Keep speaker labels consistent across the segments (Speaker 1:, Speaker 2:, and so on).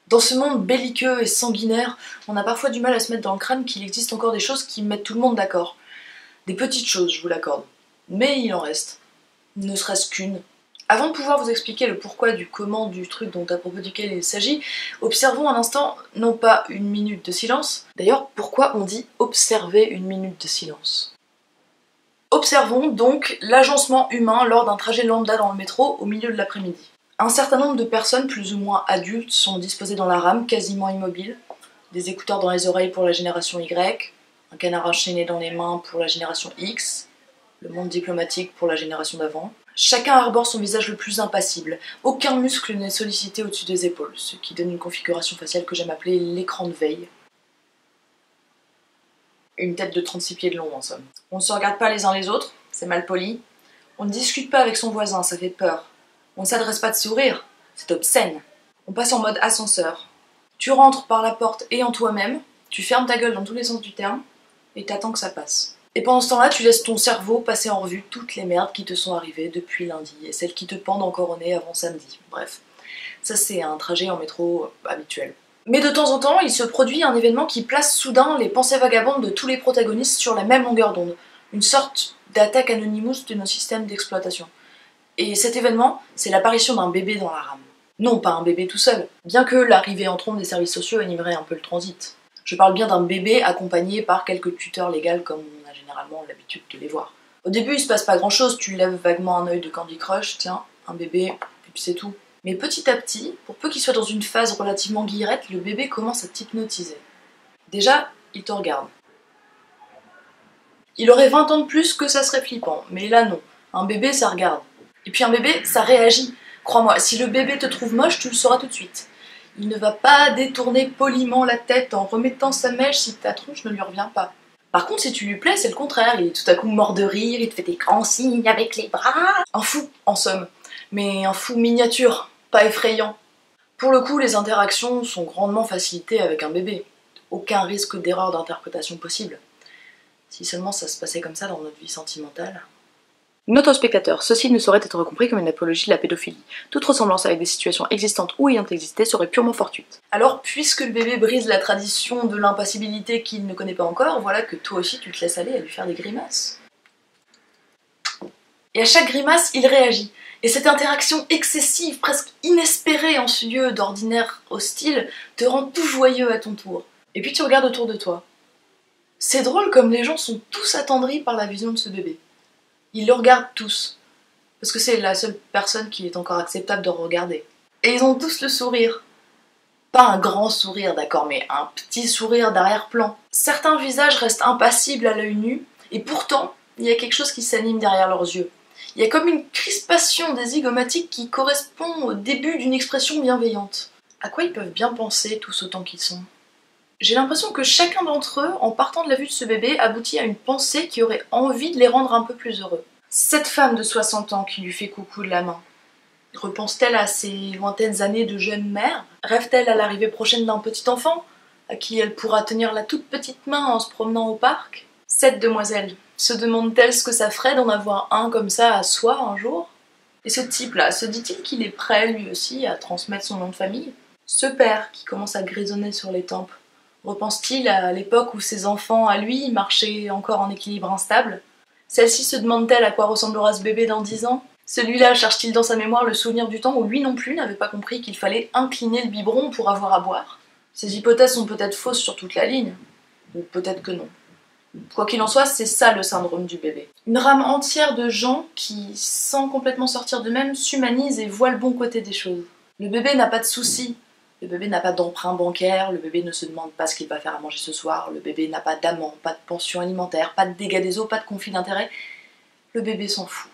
Speaker 1: Dans ce monde belliqueux et sanguinaire, on a parfois du mal à se mettre dans le crâne qu'il existe encore des choses qui mettent tout le monde d'accord. Des petites choses, je vous l'accorde. Mais il en reste. Ne serait-ce qu'une. Avant de pouvoir vous expliquer le pourquoi du comment du truc à propos duquel il s'agit, observons un instant, non pas une minute de silence. D'ailleurs, pourquoi on dit observer une minute de silence? Observons donc l'agencement humain lors d'un trajet lambda dans le métro au milieu de l'après-midi. Un certain nombre de personnes plus ou moins adultes sont disposées dans la rame, quasiment immobiles, des écouteurs dans les oreilles pour la génération Y, un canard enchaîné dans les mains pour la génération X, le monde diplomatique pour la génération d'avant. Chacun arbore son visage le plus impassible, aucun muscle n'est sollicité au-dessus des épaules, ce qui donne une configuration faciale que j'aime appeler l'écran de veille. Une tête de 36 pieds de long en somme. On ne se regarde pas les uns les autres, c'est mal poli. On ne discute pas avec son voisin, ça fait peur. On ne s'adresse pas de sourire, c'est obscène. On passe en mode ascenseur. Tu rentres par la porte et en toi-même, tu fermes ta gueule dans tous les sens du terme, et t'attends que ça passe. Et pendant ce temps-là, tu laisses ton cerveau passer en revue toutes les merdes qui te sont arrivées depuis lundi, et celles qui te pendent encore au nez avant samedi. Bref, ça c'est un trajet en métro habituel. Mais de temps en temps, il se produit un événement qui place soudain les pensées vagabondes de tous les protagonistes sur la même longueur d'onde. Une sorte d'attaque Anonymous de nos systèmes d'exploitation. Et cet événement, c'est l'apparition d'un bébé dans la rame. Non, pas un bébé tout seul, bien que l'arrivée en trombe des services sociaux animerait un peu le transit. Je parle bien d'un bébé accompagné par quelques tuteurs légales comme on a généralement l'habitude de les voir. Au début, il se passe pas grand chose, tu lèves vaguement un œil de Candy Crush, tiens, un bébé, et puis c'est tout. Mais petit à petit, pour peu qu'il soit dans une phase relativement guillerette, le bébé commence à t'hypnotiser. Déjà, il te regarde. Il aurait 20 ans de plus que ça serait flippant, mais là non. Un bébé, ça regarde. Et puis un bébé, ça réagit. Crois-moi, si le bébé te trouve moche, tu le sauras tout de suite. Il ne va pas détourner poliment la tête en remettant sa mèche si ta tronche ne lui revient pas. Par contre, si tu lui plais, c'est le contraire. Il est tout à coup mort de rire, il te fait des grands signes avec les bras. Un fou, en somme. Mais un fou miniature, pas effrayant. Pour le coup, les interactions sont grandement facilitées avec un bébé. Aucun risque d'erreur d'interprétation possible. Si seulement ça se passait comme ça dans notre vie sentimentale. Note aux spectateurs, ceci ne saurait être compris comme une apologie de la pédophilie. Toute ressemblance avec des situations existantes ou ayant existé serait purement fortuite. Alors, puisque le bébé brise la tradition de l'impassibilité qu'il ne connaît pas encore, voilà que toi aussi tu te laisses aller à lui faire des grimaces. Et à chaque grimace, il réagit. Et cette interaction excessive, presque inespérée en ce lieu d'ordinaire hostile, te rend tout joyeux à ton tour. Et puis tu regardes autour de toi. C'est drôle comme les gens sont tous attendris par la vision de ce bébé. Ils le regardent tous, parce que c'est la seule personne qu'il est encore acceptable de regarder. Et ils ont tous le sourire. Pas un grand sourire, d'accord, mais un petit sourire d'arrière-plan. Certains visages restent impassibles à l'œil nu, et pourtant, il y a quelque chose qui s'anime derrière leurs yeux. Il y a comme une crispation des zygomatiques qui correspond au début d'une expression bienveillante. À quoi ils peuvent bien penser, tous autant qu'ils sont? J'ai l'impression que chacun d'entre eux, en partant de la vue de ce bébé, aboutit à une pensée qui aurait envie de les rendre un peu plus heureux. Cette femme de 60 ans qui lui fait coucou de la main, repense-t-elle à ses lointaines années de jeune mère? Rêve-t-elle à l'arrivée prochaine d'un petit enfant, à qui elle pourra tenir la toute petite main en se promenant au parc? Cette demoiselle se demande-t-elle ce que ça ferait d'en avoir un comme ça à soi un jour? Et ce type-là, se dit-il qu'il est prêt lui aussi à transmettre son nom de famille? Ce père qui commence à grisonner sur les tempes, repense-t-il à l'époque où ses enfants, à lui, marchaient encore en équilibre instable? Celle-ci se demande-t-elle à quoi ressemblera ce bébé dans 10 ans? Celui-là cherche-t-il dans sa mémoire le souvenir du temps où lui non plus n'avait pas compris qu'il fallait incliner le biberon pour avoir à boire? Ces hypothèses sont peut-être fausses sur toute la ligne, ou peut-être que non. Quoi qu'il en soit, c'est ça le syndrome du bébé. Une rame entière de gens qui, sans complètement sortir d'eux-mêmes, s'humanisent et voient le bon côté des choses. Le bébé n'a pas de soucis. Le bébé n'a pas d'emprunt bancaire, le bébé ne se demande pas ce qu'il va faire à manger ce soir, le bébé n'a pas d'amant, pas de pension alimentaire, pas de dégâts des eaux, pas de conflit d'intérêts. Le bébé s'en fout.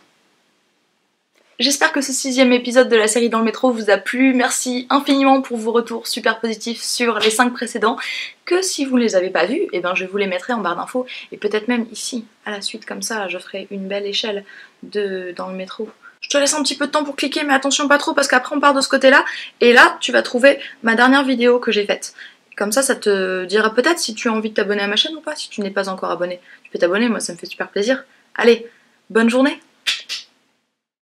Speaker 1: J'espère que ce 6e épisode de la série Dans le métro vous a plu. Merci infiniment pour vos retours super positifs sur les 5 précédents. Que si vous ne les avez pas vus, eh ben je vous les mettrai en barre d'infos et peut-être même ici, à la suite, comme ça, je ferai une belle échelle de Dans le métro. Je te laisse un petit peu de temps pour cliquer, mais attention pas trop parce qu'après on part de ce côté-là. Et là, tu vas trouver ma dernière vidéo que j'ai faite. Comme ça te dira peut-être si tu as envie de t'abonner à ma chaîne ou pas, si tu n'es pas encore abonné. Tu peux t'abonner, moi ça me fait super plaisir. Allez, bonne journée!